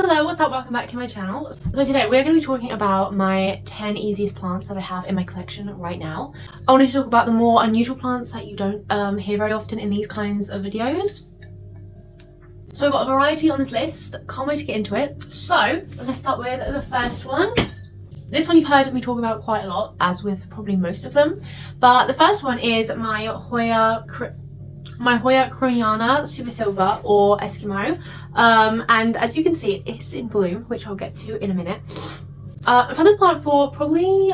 Hello, what's up? Welcome back to my channel. So today we're going to be talking about my 10 easiest plants that I have in my collection right now. I wanted to talk about the more unusual plants that you don't hear very often in these kinds of videos. So I've got a variety on this list, can't wait to get into it. So let's start with the first one. This one you've heard me talk about quite a lot, as with probably most of them. But the first one is my Hoya Croniana Super Silver, or Eskimo, and as you can see it is in bloom, which I'll get to in a minute. I've had this plant for probably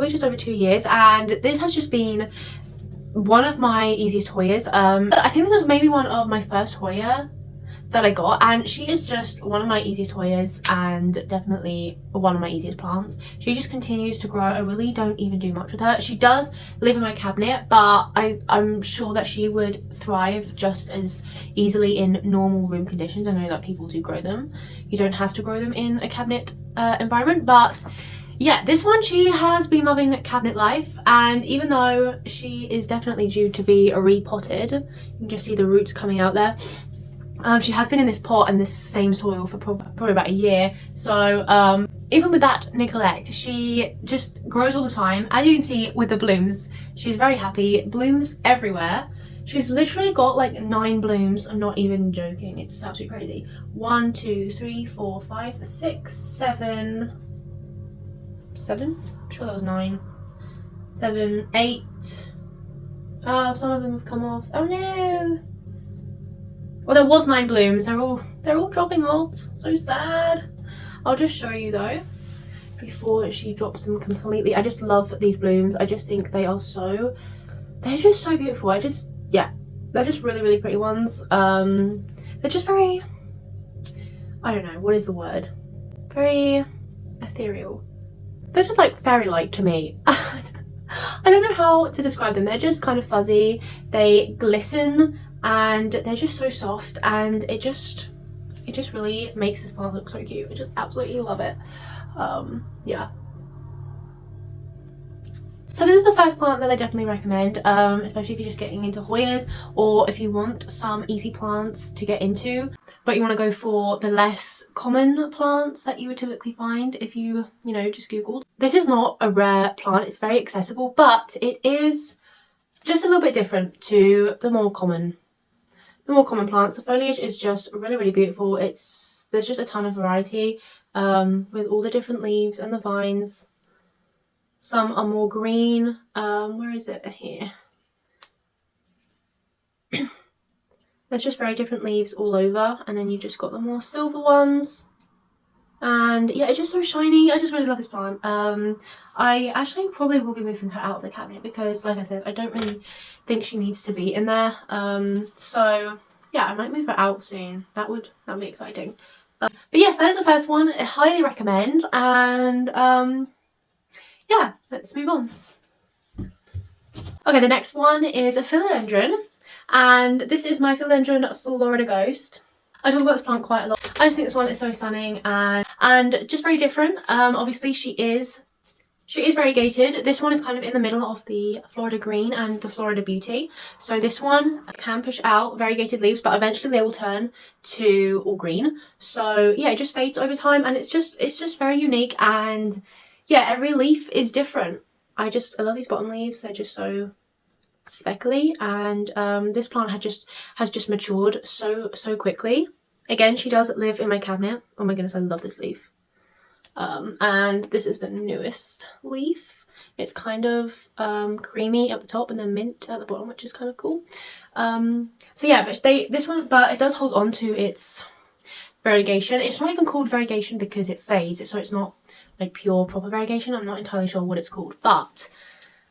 just over 2 years, and this has just been one of my easiest Hoyas. I think this was maybe one of my first Hoya that I got, and she is just one of my easiest Hoyas and definitely one of my easiest plants. She just continues to grow. I really don't even do much with her. She does live in my cabinet, but I'm sure that she would thrive just as easily in normal room conditions. I know that people do grow them. You don't have to grow them in a cabinet environment, but yeah, this one, she has been loving cabinet life, and even though she is definitely due to be repotted, you can just see the roots coming out there. She has been in this pot and this same soil for probably about a year, so even with that neglect, she just grows all the time. As you can see with the blooms, she's very happy. Blooms everywhere. She's literally got like 9 blooms. I'm not even joking, it's absolutely crazy. 1, 2, 3, 4, 5, 6, 7. I'm sure that was 9. 7, 8. Oh, some of them have come off. Oh no! Well, there was 9 blooms. They're all dropping off. So sad. I'll just show you though before she drops them completely. I just love these blooms. I just think they're just so beautiful. Yeah, they're just really pretty ones. They're just very, I don't know, what is the word? Very ethereal. They're just like fairy-like to me. I don't know how to describe them. They're just kind of fuzzy. They glisten. And they're just so soft, and it just really makes this plant look so cute. I just absolutely love it. Yeah. So this is the first plant that I definitely recommend, especially if you're just getting into Hoyas, or if you want some easy plants to get into, but you want to go for the less common plants that you would typically find if you just Googled. This is not a rare plant, it's very accessible, but it is just a little bit different to the more common plants. The foliage is just really beautiful. There's just a ton of variety with all the different leaves and the vines. Some are more green. Where is it? Here. There's just very different leaves all over, and then you've just got the more silver ones. And yeah, it's just so shiny. I just really love this plant. I actually probably will be moving her out of the cabinet because, like I said, I don't really think she needs to be in there. So yeah, I might move her out soon. That would be exciting. But yes, that is the first one. I highly recommend. And yeah, let's move on. Okay, the next one is a philodendron, and this is my Philodendron Florida Ghost. I talk about this plant quite a lot. I just think this one is so stunning and just very different. Obviously she is variegated. This one is kind of in the middle of the Florida Green and the Florida Beauty. So this one can push out variegated leaves, but eventually they will turn to all green. So yeah, it just fades over time, and it's just very unique, and yeah, every leaf is different. I love these bottom leaves. They're just so speckly, and this plant has just matured so quickly. Again, she does live in my cabinet. Oh my goodness, I love this leaf. And this is the newest leaf. It's kind of creamy at the top and then mint at the bottom, which is kind of cool. So yeah, but it does hold on to its variegation. It's not even called variegation because it fades, so it's not like pure proper variegation. I'm not entirely sure what it's called, but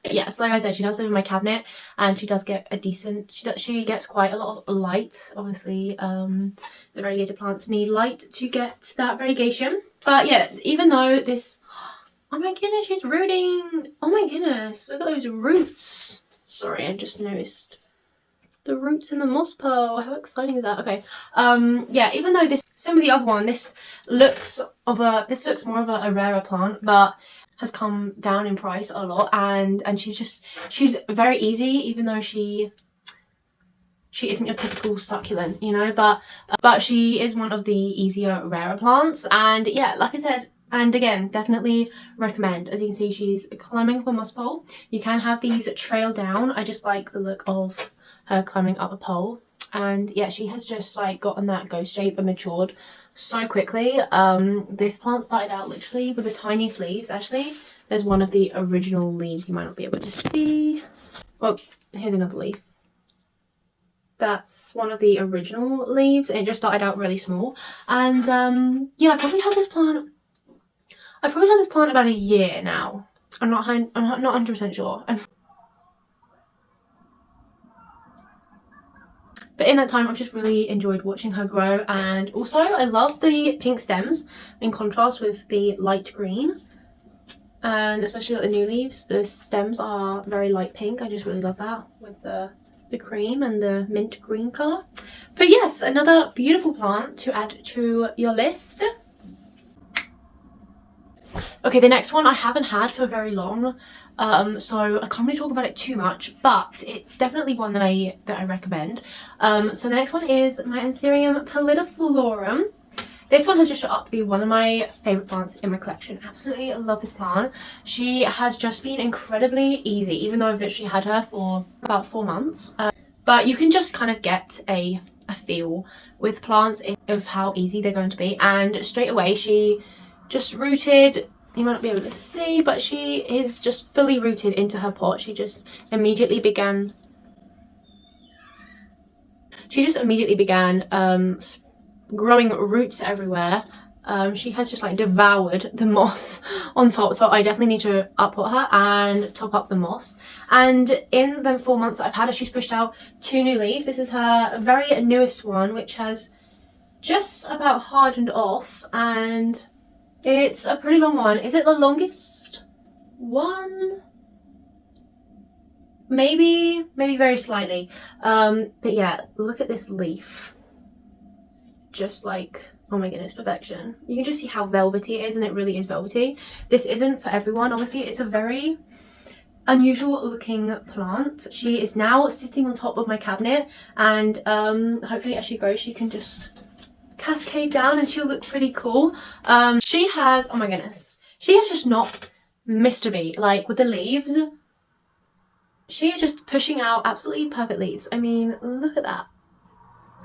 yes, like I said, she does live in my cabinet, and she does get a decent, she gets quite a lot of light. Obviously, the variegated plants need light to get that variegation. But yeah, even though this, oh my goodness, she's rooting. Oh my goodness, look at those roots. Sorry, I just noticed the roots in the moss pearl. How exciting is that? Okay, yeah, even though this, same with the other one, this looks more of a rarer plant, but has come down in price a lot, and she's very easy, even though she she isn't your typical succulent, you know, but she is one of the easier, rarer plants. And yeah, like I said, and again, definitely recommend. As you can see, she's climbing up a moss pole. You can have these trail down. I just like the look of her climbing up a pole. And yeah, she has just like gotten that ghost shape and matured so quickly. This plant started out literally with the tiniest leaves. Actually, there's one of the original leaves you might not be able to see. Well, here's another leaf. That's one of the original leaves. It just started out really small. And yeah, I've probably had this plant about a year now. I'm not 100% sure. But in that time, I've just really enjoyed watching her grow. And also, I love the pink stems in contrast with the light green. And especially like the new leaves, the stems are very light pink. I just really love that with the cream and the mint green colour. But yes, another beautiful plant to add to your list. Okay, the next one I haven't had for very long, so I can't really talk about it too much, but it's definitely one that I recommend. So the next one is my Anthurium Philodendron. This one has just shot up to be one of my favourite plants in my collection. Absolutely love this plant. She has just been incredibly easy, even though I've literally had her for about 4 months. But you can just kind of get a feel with plants of how easy they're going to be. And straight away she just rooted. You might not be able to see, but she is just fully rooted into her pot. She just immediately began growing roots everywhere. She has just like devoured the moss on top, so I definitely need to uppot her and top up the moss. And in the 4 months that I've had her, she's pushed out 2 new leaves. This is her very newest one, which has just about hardened off, and it's a pretty long one. Is it the longest one? Maybe very slightly. But yeah, look at this leaf. Just like, oh my goodness, perfection. You can just see how velvety it is, and it really is velvety. This isn't for everyone, obviously. It's a very unusual looking plant. She is now sitting on top of my cabinet, and hopefully as she grows she can just cascade down and she'll look pretty cool. She has, oh my goodness, she has just not missed a beat. Like with the leaves, she is just pushing out absolutely perfect leaves. I mean, look at that.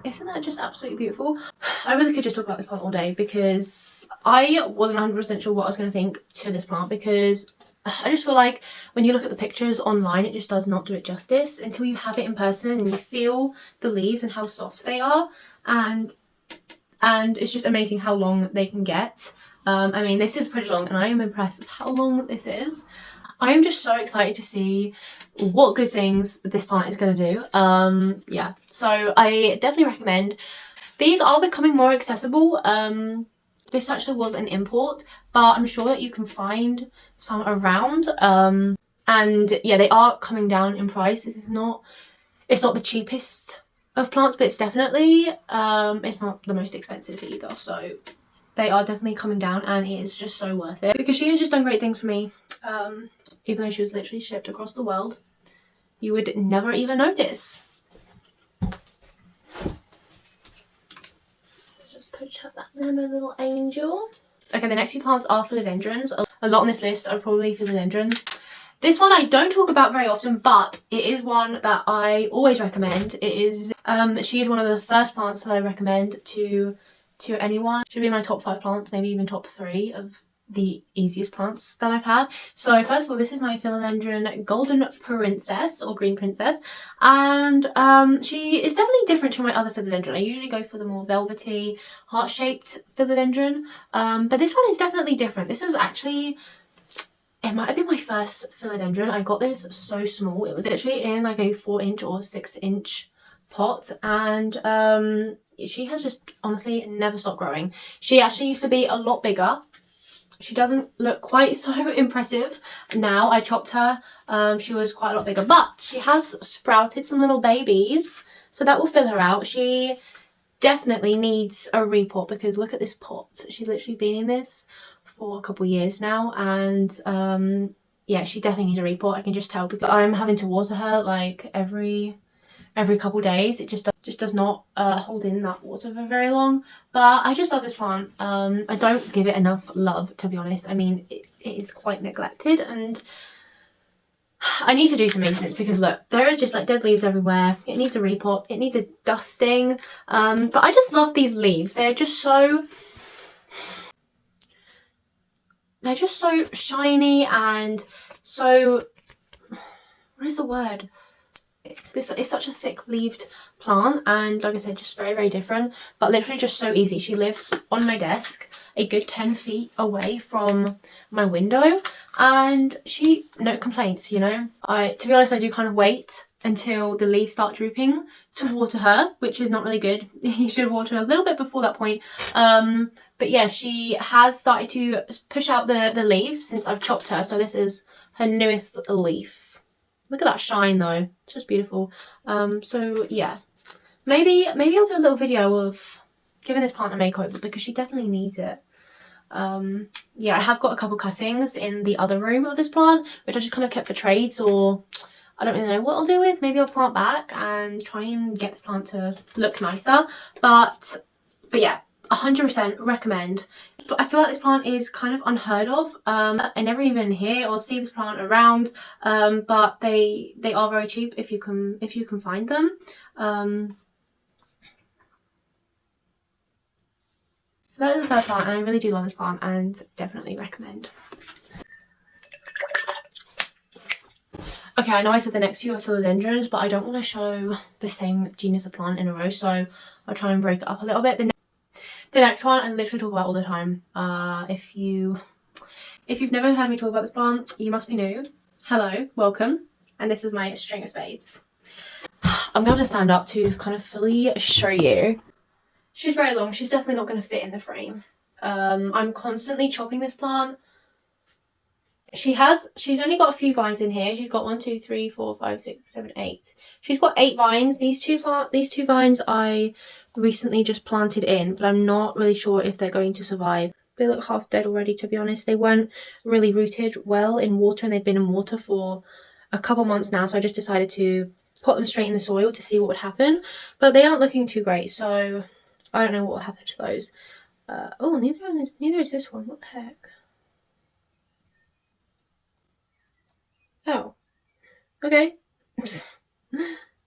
Isn't that just absolutely beautiful? I really could just talk about this plant all day, because I wasn't 100% sure what I was going to think to this plant, because I just feel like when you look at the pictures online, it just does not do it justice until you have it in person and you feel the leaves and how soft they are, and it's just amazing how long they can get. I mean, this is pretty long, and I am impressed with how long this is. I am just so excited to see what good things this plant is going to do. Yeah, so I definitely recommend. These are becoming more accessible. This actually was an import, but I'm sure that you can find some around. And yeah, they are coming down in price. It's not the cheapest of plants, but it's definitely it's not the most expensive either. So they are definitely coming down, and it is just so worth it, because she has just done great things for me. Even though she was literally shipped across the world, you would never even notice. Let's just put that there, my little angel. Okay, the next few plants are philodendrons. A lot on this list are probably philodendrons. This one I don't talk about very often, but it is one that I always recommend. It is, she is one of the first plants that I recommend to anyone. Should be my top 5 plants, maybe even top 3 of the easiest plants that I've had. So first of all, this is my Philodendron Golden Princess, or Green Princess, and she is definitely different to my other philodendron. I usually go for the more velvety, heart-shaped philodendron, but this one is definitely different. This is actually, it might have been my first philodendron. I got this so small. It was literally in like a 4-inch or 6-inch pot, and she has just honestly never stopped growing. She actually used to be a lot bigger. She doesn't look quite so impressive now. I chopped her. She was quite a lot bigger, but she has sprouted some little babies, so that will fill her out. She definitely needs a repot, because look at this pot. She's literally been in this for a couple of years now, and yeah, she definitely needs a repot. I can just tell, because I'm having to water her like every every couple days. It just does not hold in that water for very long. But I just love this plant. I don't give it enough love, to be honest. I mean, it is quite neglected, and I need to do some maintenance because look, there is just like dead leaves everywhere. It needs a repot. It needs a dusting. But I just love these leaves. They're just so shiny and so, what is the word? This is such a thick leaved plant, and like I said, just very, very different, but literally just so easy. She lives on my desk a good 10 feet away from my window, and she, no complaints, you know. To be honest, I do kind of wait until the leaves start drooping to water her, which is not really good. You should water a little bit before that point. But yeah, she has started to push out the leaves since I've chopped her, so this is her newest leaf. Look at that shine though, it's just beautiful. So yeah, maybe I'll do a little video of giving this plant a makeover because she definitely needs it. Yeah, I have got a couple cuttings in the other room of this plant, which I just kind of kept for trades, or I don't really know what I'll do with. Maybe I'll plant back and try and get this plant to look nicer. But yeah, 100% recommend. But I feel like this plant is kind of unheard of. I never even hear or see this plant around, but they are very cheap if you can find them. So that is the third plant, and I really do love this plant and definitely recommend. Okay, I know I said the next few are philodendrons, but I don't want to show the same genus of plant in a row, so I'll try and break it up a little bit. The next one I literally talk about all the time. If you've never heard me talk about this plant, you must be new. Hello, welcome. And this is my string of spades. I'm going to stand up to kind of fully show you. She's very long. She's definitely not going to fit in the frame. I'm constantly chopping this plant. She's only got a few vines in here. She's got 1, 2, 3, 4, 5, 6, 7, 8. She's got 8 vines. These two vines I recently just planted in, but I'm not really sure if they're going to survive. They look half dead already, to be honest. They weren't really rooted well in water, and they've been in water for a couple months now, so I just decided to put them straight in the soil to see what would happen. But they aren't looking too great, so I don't know what will happen to those. Oh, neither is this one. What the heck? Oh, okay.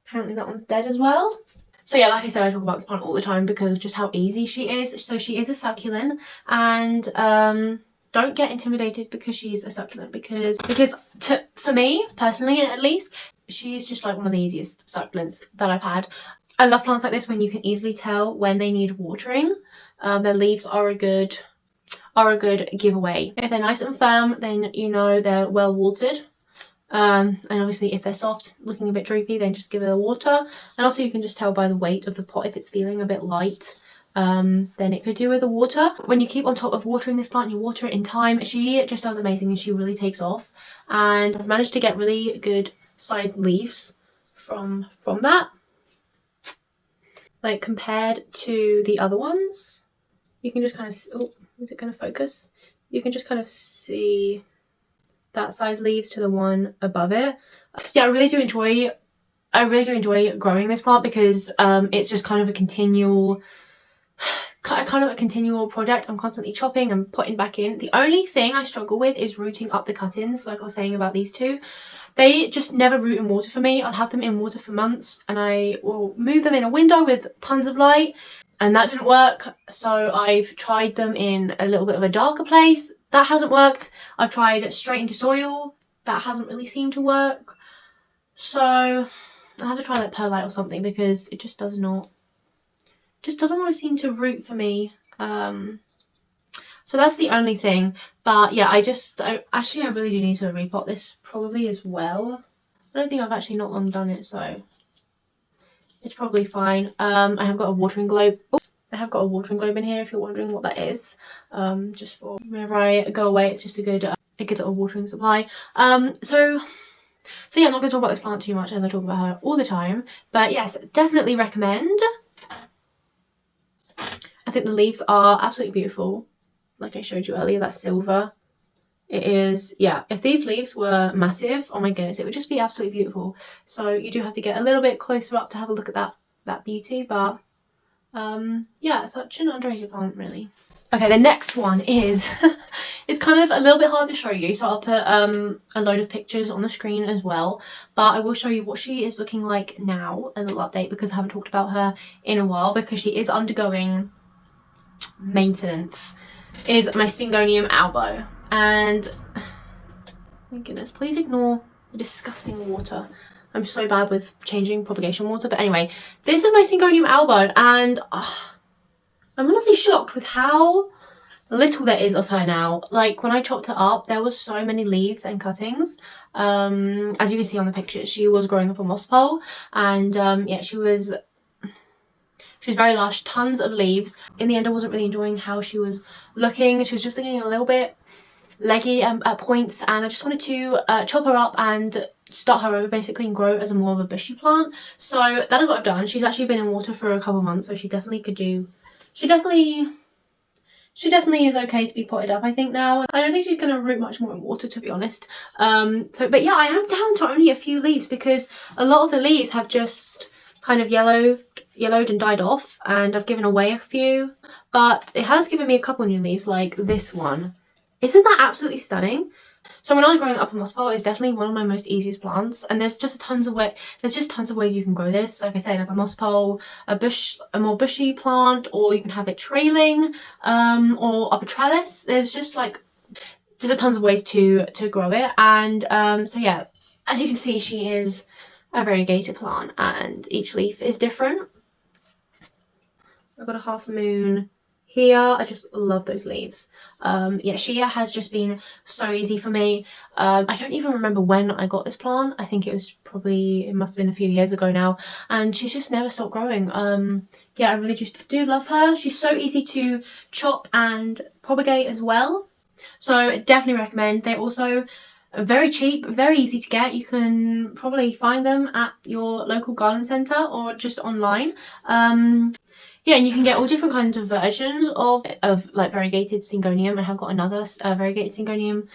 Apparently that one's dead as well. So yeah, like I said, I talk about this plant all the time because of just how easy she is. So she is a succulent, and don't get intimidated because she's a succulent, because for me personally, at least, she is just like one of the easiest succulents that I've had. I love plants like this when you can easily tell when they need watering. Their leaves are a good giveaway. If they're nice and firm, then you know they're well watered. And obviously if they're soft, looking a bit droopy, then just give it a water. And also you can just tell by the weight of the pot if it's feeling a bit light, then it could do with the water. When you keep on top of watering this plant, you water it in time, she just does amazing and she really takes off. And I've managed to get really good sized leaves from that. Like compared to the other ones, you can just kind of, oh, is it going to focus? You can just kind of see that size leaves to the one above it. Yeah, I really do enjoy growing this plant because it's just kind of a continual project. I'm constantly chopping and putting back in. The only thing I struggle with is rooting up the cuttings, like I was saying about these two. They just never root in water for me. I'll have them in water for months and I will move them in a window with tons of light, and that didn't work. So I've tried them in a little bit of a darker place. That hasn't worked. I've tried straight into soil. That hasn't really seemed to work. So I have to try like perlite or something because it just doesn't want to seem to root for me. So that's the only thing. But yeah, I really do need to repot this probably as well. I don't think I've actually not long done it, so it's probably fine. I have got a watering globe. Oops. I have got a watering globe in here if you're wondering what that is. Just for whenever I go away, it's just a good little watering supply. So yeah, I'm not going to talk about this plant too much as I talk about her all the time. But yes, definitely recommend. I think the leaves are absolutely beautiful. Like I showed you earlier, that silver It is, yeah, if these leaves were massive, oh my goodness, it would just be absolutely beautiful. So you do have to get a little bit closer up to have a look at that beauty, but yeah, such an underrated plant, really. Okay, the next one is it's kind of a little bit hard to show you, so I'll put a load of pictures on the screen as well, but I will show you what she is looking like now, a little update, because I haven't talked about her in a while, because she is undergoing maintenance. Is my Syngonium albo, and my goodness, please ignore the disgusting water. I'm so bad with changing propagation water, but anyway, this is my Syngonium albo, and I'm honestly shocked with how little there is of her now. Like, when I chopped her up, there was so many leaves and cuttings. As you can see on the picture, she was growing up a moss pole, and yeah, she was very lush, tons of leaves. In the end, I wasn't really enjoying how she was looking. She was just looking a little bit leggy at points, and I just wanted to chop her up and start her over basically and grow as a more of a bushy plant. So that is what I've done. She's actually been in water for a couple of months, so she definitely could do, she definitely is okay to be potted up, I think, now. I don't think she's going to root much more in water, to be honest. But yeah, I am down to only a few leaves, because a lot of the leaves have just kind of yellowed and died off, and I've given away a few, but it has given me a couple new leaves, like this one. Isn't that absolutely stunning? So when I was growing up a moss pole, it's definitely one of my most easiest plants, and there's just tons of ways you can grow this. Like I said, like a moss pole, a more bushy plant, or you can have it trailing, or up a trellis. There's just a tons of ways to grow it, and so yeah, as you can see, she is a variegated plant, and each leaf is different. I've got a half moon here. I just love those leaves. Yeah, Shea has just been so easy for me. I don't even remember when I got this plant. I think it must have been a few years ago now, and she's just never stopped growing. Yeah, I really just do love her. She's so easy to chop and propagate as well, so definitely recommend. They're also very cheap, very easy to get. You can probably find them at your local garden centre or just online. Yeah, and you can get all different kinds of versions of like variegated Syngonium. I have got another variegated Syngonium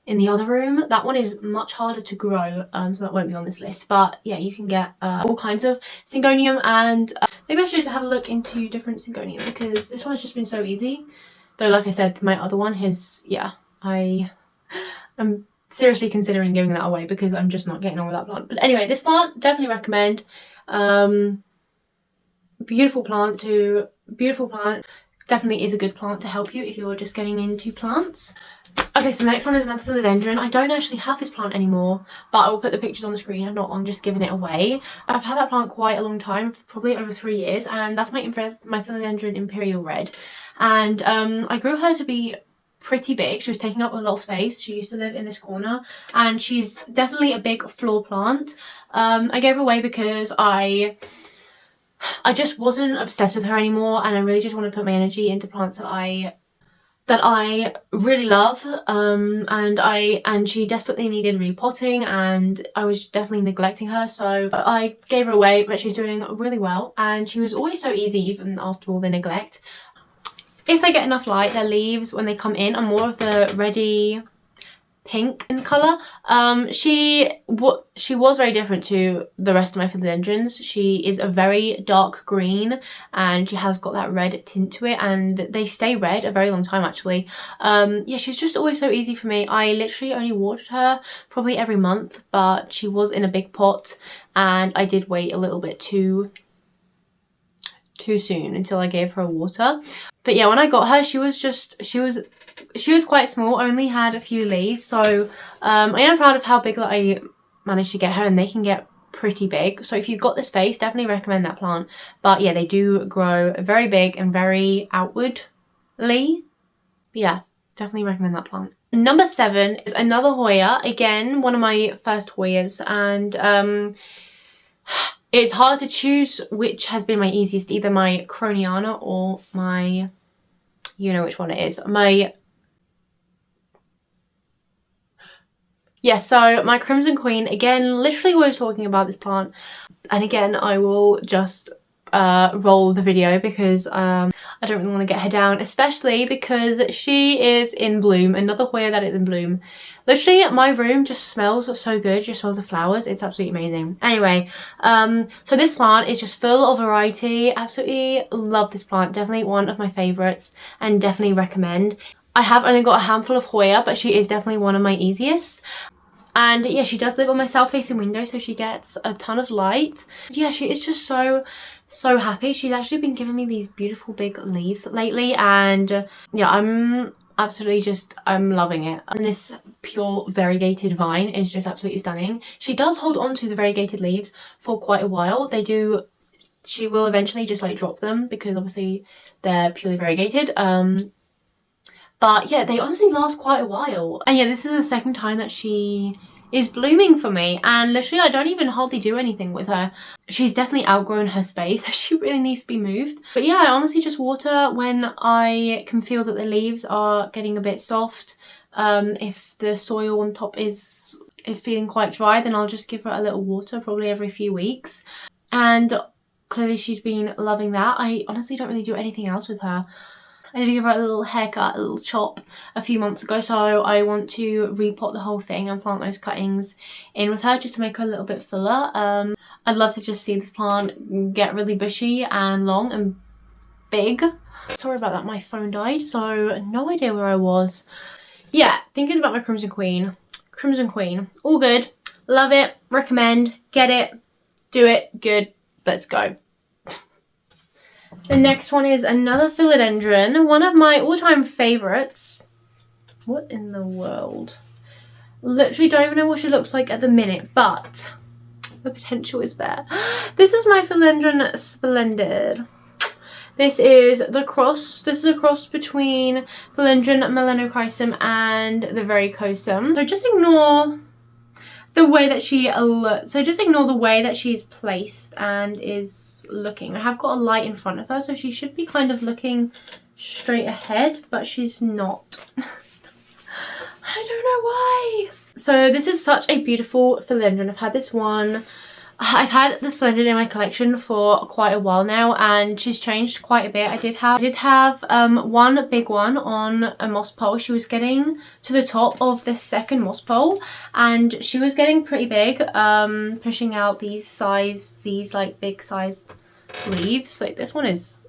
in the other room. That one is much harder to grow, so that won't be on this list. But yeah, you can get all kinds of Syngonium, and maybe I should have a look into different Syngonium, because this one has just been so easy. Though, like I said, my other one has, yeah, I'm seriously considering giving that away because I'm just not getting on with that plant. But anyway, this plant, definitely recommend. Beautiful plant, definitely is a good plant to help you if you're just getting into plants. Okay, so the next one is another philodendron. I don't actually have this plant anymore, but I will put the pictures on the screen. I'm not on just giving it away. I've had that plant quite a long time, probably over 3 years, and that's my Philodendron Imperial Red. And I grew her to be pretty big. She was taking up a lot of space. She used to live in this corner, and she's definitely a big floor plant. I gave her away because I just wasn't obsessed with her anymore, and I really just want to put my energy into plants that I really love, and she desperately needed repotting, and I was definitely neglecting her, so I gave her away. But she's doing really well, and she was always so easy even after all the neglect. If they get enough light, their leaves when they come in are more of the reddy pink in colour. She was very different to the rest of my philodendrons. She is a very dark green, and she has got that red tint to it, and they stay red a very long time, actually. Yeah, she's just always so easy for me. I literally only watered her probably every month, but she was in a big pot, and I did wait a little bit too soon until I gave her water. But yeah, when I got her, she was quite small, only had a few leaves, so I am proud of how big that I managed to get her, and they can get pretty big. So if you've got the space, definitely recommend that plant. But yeah, they do grow very big and very outwardly. But yeah, definitely recommend that plant. Number 7 is another Hoya, again one of my first Hoyas, and it's hard to choose which has been my easiest, either my Croniana or my, you know which one it is, so my Crimson Queen. Again, literally we were talking about this plant, and again I will just roll the video because I don't really want to get her down, especially because she is in bloom. Another Hoya that is in bloom. Literally, my room just smells so good. It just smells of flowers. It's absolutely amazing. Anyway, so this plant is just full of variety. Absolutely love this plant. Definitely one of my favourites and definitely recommend. I have only got a handful of Hoya, but she is definitely one of my easiest. And yeah, she does live on my south-facing window, so she gets a ton of light. Yeah, she is just so happy. She's actually been giving me these beautiful big leaves lately, and yeah, I'm loving it. And this pure variegated vine is just absolutely stunning. She does hold on to the variegated leaves for quite a while. She will eventually just like drop them because obviously they're purely variegated. But yeah, they honestly last quite a while. And yeah, this is the second time that she is blooming for me, and literally I don't even hardly do anything with her. She's definitely outgrown her space, so she really needs to be moved. But yeah, I honestly just water when I can feel that the leaves are getting a bit soft. If the soil on top is feeling quite dry, then I'll just give her a little water probably every few weeks. And clearly she's been loving that. I honestly don't really do anything else with her. I did give her a little haircut, a little chop a few months ago, so I want to repot the whole thing and plant those cuttings in with her just to make her a little bit fuller. I'd love to just see this plant get really bushy and long and big. Sorry about that, my phone died, so no idea where I was. Yeah, thinking about my Crimson Queen. Crimson Queen, all good, love it, recommend, get it, do it, good, let's go. The next one is another Philodendron, one of my all-time favourites. What in the world? Literally don't even know what she looks like at the minute, but the potential is there. This is my Philodendron Splendid. This is a cross between Philodendron Melanochrysum and the Verrucosum. So just ignore the way that she's placed and is looking. I have got a light in front of her, so she should be kind of looking straight ahead, but she's not. I don't know why. So this is such a beautiful Philodendron. I've had this one. I've had the Splendid in my collection for quite a while now, and she's changed quite a bit. I did have one big one on a moss pole. She was getting to the top of this second moss pole, and she was getting pretty big, pushing out these like big sized leaves. Like this one is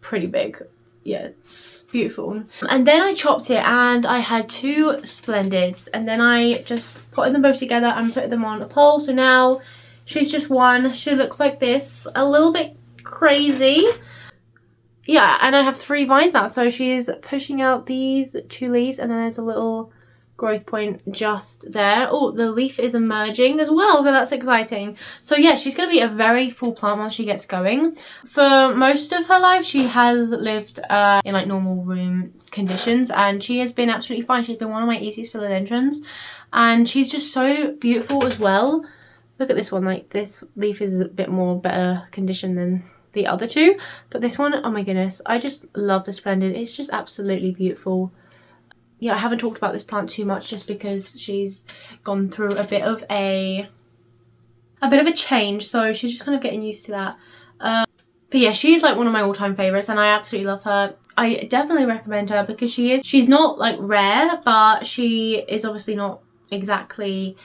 pretty big. Yeah, it's beautiful. And then I chopped it and I had two Splendids, and then I just put them both together and put them on a pole. So now she's just one. She looks like this, a little bit crazy. Yeah, and I have 3 vines now, so she's pushing out these 2 leaves, and then there's a little growth point just there. Oh, the leaf is emerging as well, so that's exciting. So yeah, she's going to be a very full plant once she gets going. For most of her life, she has lived in like normal room conditions, and she has been absolutely fine. She's been one of my easiest philodendrons, and she's just so beautiful as well. Look at this one, like this leaf is a bit more better condition than the other 2, but this one, oh my goodness, I just love the Splendid. It's just absolutely beautiful. Yeah, I haven't talked about this plant too much just because she's gone through a bit of a change, so she's just kind of getting used to that. But yeah, she's like one of my all-time favorites, and I absolutely love her. I definitely recommend her because she's not like rare, but she is obviously not exactly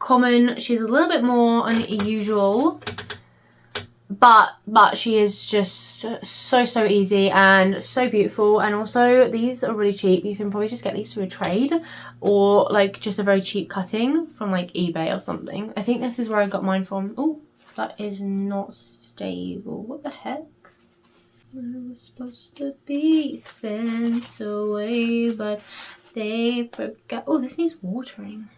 common. She's a little bit more unusual, but she is just so easy and so beautiful. And also these are really cheap. You can probably just get these through a trade or like just a very cheap cutting from like eBay or something. I think this is where I got mine from. Oh, that is not stable. What the heck? I was supposed to be sent away, but they forgot. Oh, this needs watering.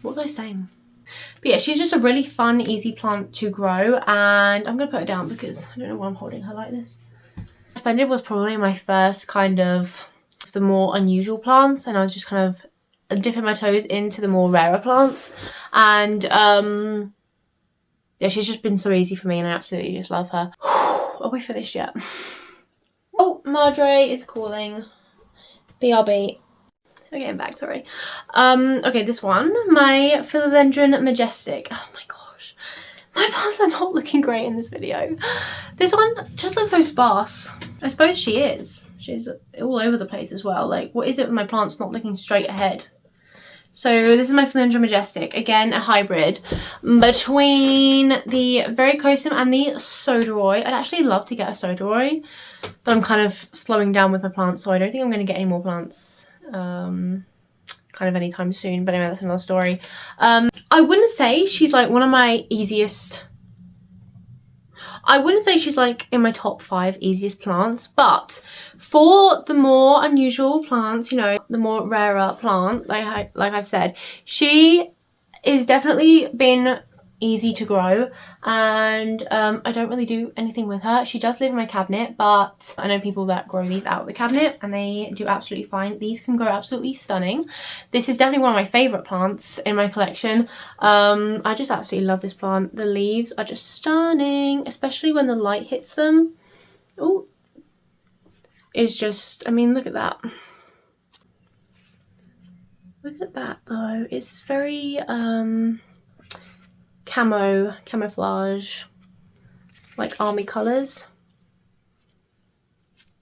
What was I saying? But yeah, she's just a really fun, easy plant to grow, and I'm going to put her down because I don't know why I'm holding her like this. Splendid was probably my first kind of the more unusual plants, and I was just kind of dipping my toes into the more rarer plants. And yeah, she's just been so easy for me, and I absolutely just love her. Are we finished yet? Oh, Madre is calling. BRB. Okay, I'm back, sorry. Okay, this one, my Philodendron Majestic. Oh my gosh. My plants are not looking great in this video. This one just looks so sparse. I suppose she is. She's all over the place as well. Like, what is it with my plants not looking straight ahead? So this is my Philodendron Majestic. Again, a hybrid between the Verrucosum and the Soderoy. I'd actually love to get a Soderoy, but I'm kind of slowing down with my plants, so I don't think I'm going to get any more plants kind of anytime soon. But anyway, that's another story. I wouldn't say she's like one of my easiest... I wouldn't say she's like in my top 5 easiest plants, but for the more unusual plants, you know, the more rarer plant, like I've said, she is definitely been easy to grow, and I don't really do anything with her. She does live in my cabinet, but I know people that grow these out of the cabinet and they do absolutely fine. These can grow absolutely stunning. This is definitely one of my favourite plants in my collection. I just absolutely love this plant. The leaves are just stunning, especially when the light hits them. Oh, it's just, I mean, look at that. Look at that though. It's very camouflage, like army colours.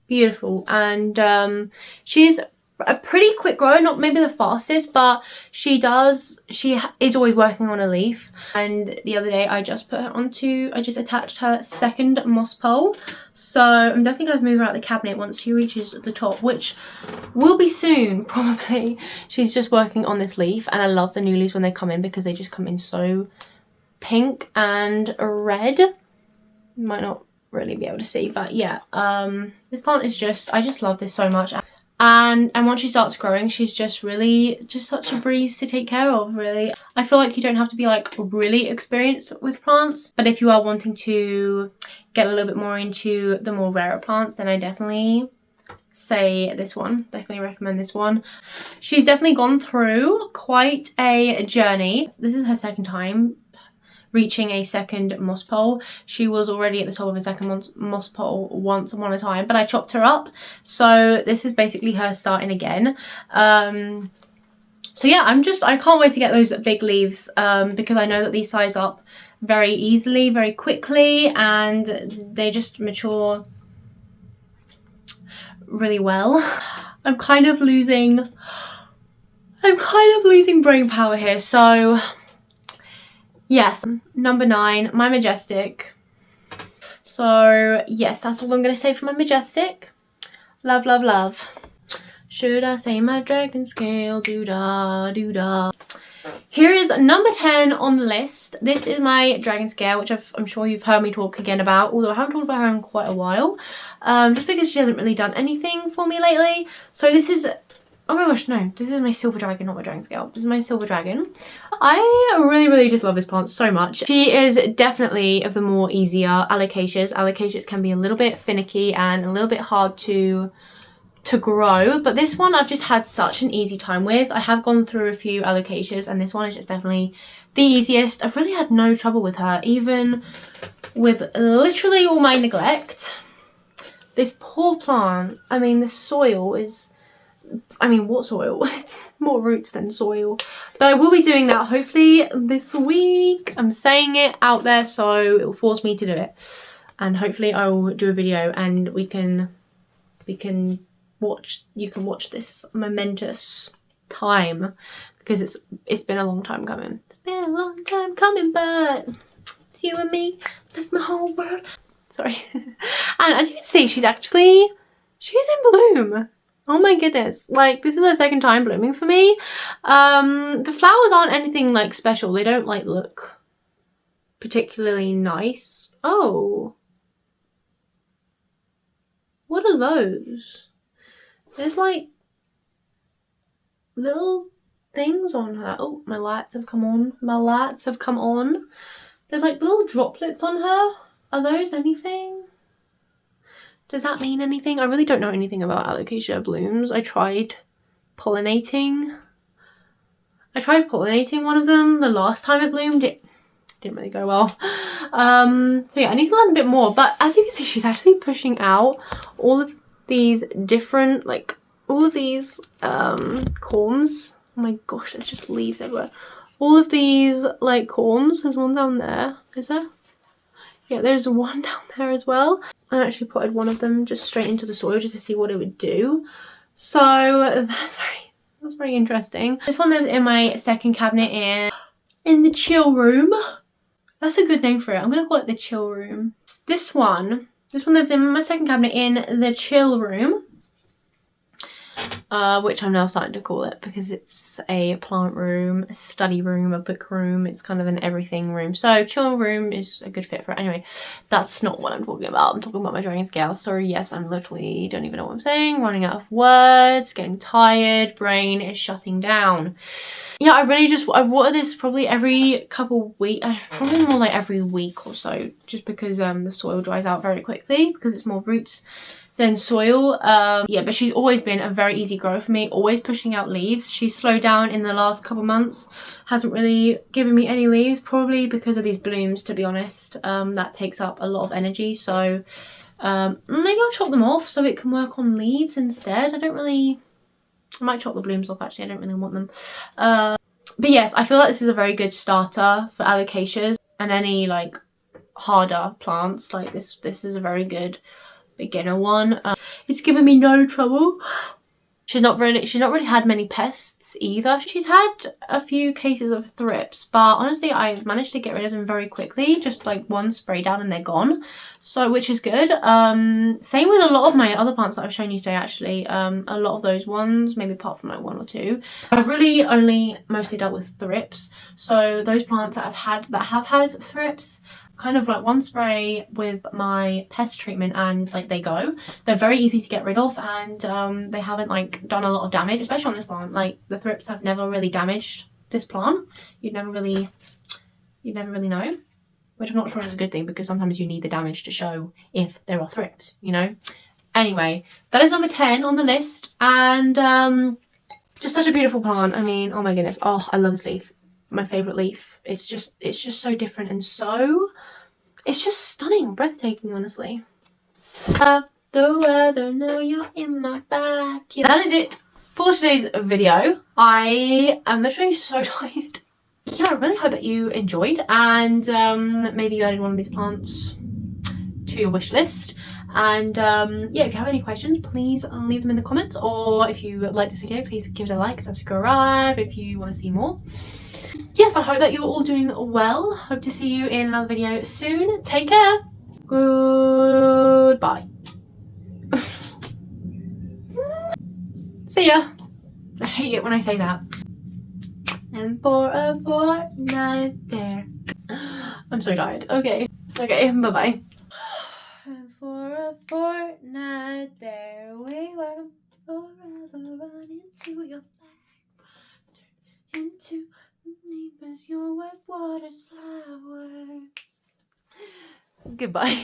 Beautiful. And she's a pretty quick grower, not maybe the fastest, but she is always working on a leaf. And the other day I just attached her second moss pole, so I'm definitely going to move her out of the cabinet once she reaches the top, which will be soon probably. She's just working on this leaf, and I love the new leaves when they come in because they just come in so pink and red. You might not really be able to see, but yeah, this plant is just, I just love this so much. And once she starts growing, she's just really just such a breeze to take care of, really. I feel like you don't have to be like really experienced with plants, but if you are wanting to get a little bit more into the more rarer plants, then I definitely say this one. Definitely recommend this one. She's definitely gone through quite a journey. This is her second time reaching a second moss pole. She was already at the top of a second moss pole once upon a time, but I chopped her up, so this is basically her starting again. So yeah, I can't wait to get those big leaves, because I know that these size up very easily, very quickly, and they just mature really well. I'm kind of losing brain power here, so yes, number 9, my Majestic. So yes, that's all I'm going to say for my Majestic. Love, love, love. Should I say my dragon scale? Doo-da, doo-da. Here is number 10 on the list. This is my dragon scale, which I'm sure you've heard me talk again about, although I haven't talked about her in quite a while. Just because she hasn't really done anything for me lately. So this is... oh my gosh, no, this is my silver dragon, not my dragon scale. This is my silver dragon. I really, really just love this plant so much. She is definitely of the more easier Alocasias. Alocasias can be a little bit finicky and a little bit hard to grow, but this one I've just had such an easy time with. I have gone through a few Alocasias, and this one is just definitely the easiest. I've really had no trouble with her, even with literally all my neglect. This poor plant, I mean, the soil is... I mean, what soil? It's more roots than soil. But I will be doing that hopefully this week. I'm saying it out there, so it will force me to do it. And hopefully I will do a video and you can watch this momentous time, because it's been a long time coming. It's been a long time coming, but it's you and me. That's my whole world. Sorry. And as you can see, she's in bloom. Oh my goodness, like this is the second time blooming for me. The flowers aren't anything like special. They don't like look particularly nice. Oh, what are those? There's like little things on her. Oh, my lights have come on. My lights have come on. There's like little droplets on her. Are those anything? Does that mean anything? I really don't know anything about Alocasia blooms. I tried pollinating one of them the last time it bloomed. It didn't really go well. So yeah, I need to learn a bit more. But as you can see, she's actually pushing out all of these different, like, all of these corms. Oh my gosh, there's just leaves everywhere. all of these like corms. There's one down there. Is there? Yeah, there's one down there as well. I actually potted one of them just straight into the soil just to see what it would do. So that's very interesting. This one lives in my second cabinet in the chill room. That's a good name for it. I'm gonna call it the chill room. This one lives in my second cabinet in the chill room. Which I'm now starting to call it because it's a plant room, a study room, a book room. It's kind of an everything room. So chill room is a good fit for it. Anyway, that's not what I'm talking about. I'm talking about my dragon scale. Sorry, yes, I'm literally don't even know what I'm saying. Running out of words, getting tired, brain is shutting down. Yeah, I water this probably every couple weeks, probably more like every week or so, just because the soil dries out very quickly because it's more roots than soil. Yeah, but she's always been a very easy grow for me, always pushing out leaves. She's slowed down in the last couple months, hasn't really given me any leaves, probably because of these blooms, to be honest. That takes up a lot of energy, so maybe I'll chop them off so it can work on leaves instead. I might chop the blooms off actually, I don't really want them. But yes, I feel like this is a very good starter for alocasias and any like harder plants. Like this is a very good beginner one. It's given me no trouble. She's not really had many pests either. She's had a few cases of thrips, but honestly I've managed to get rid of them very quickly, just like one spray down and they're gone, so which is good. Same with a lot of my other plants that I've shown you today actually. A lot of those ones, maybe apart from like one or two, I've really only mostly dealt with thrips. So those plants that have had thrips, kind of like one spray with my pest treatment and like they go. They're very easy to get rid of, and they haven't like done a lot of damage, especially on this plant. Like the thrips have never really damaged this plant. You'd never really know, which I'm not sure is a good thing because sometimes you need the damage to show if there are thrips, you know. Anyway, that is number 10 on the list, and just such a beautiful plant. I mean, oh my goodness, oh I love this leaf. My favorite leaf. It's just so different and it's just stunning, breathtaking, honestly. The weather, now you're in my back. Yeah, that is it for today's video. I am literally so tired. Yeah, I really hope that you enjoyed, and maybe you added one of these plants to your wish list. And yeah, if you have any questions, please leave them in the comments, or if you like this video, please give it a like, subscribe if you want to see more. Yes, I hope that you're all doing well. Hope to see you in another video soon. Take care. Goodbye. See ya. I hate it when I say that. And for a fortnight there. I'm so tired. Okay, bye-bye. And for a fortnight there we were, forever running to your back, turn into neighbors, your wife waters flowers. Goodbye.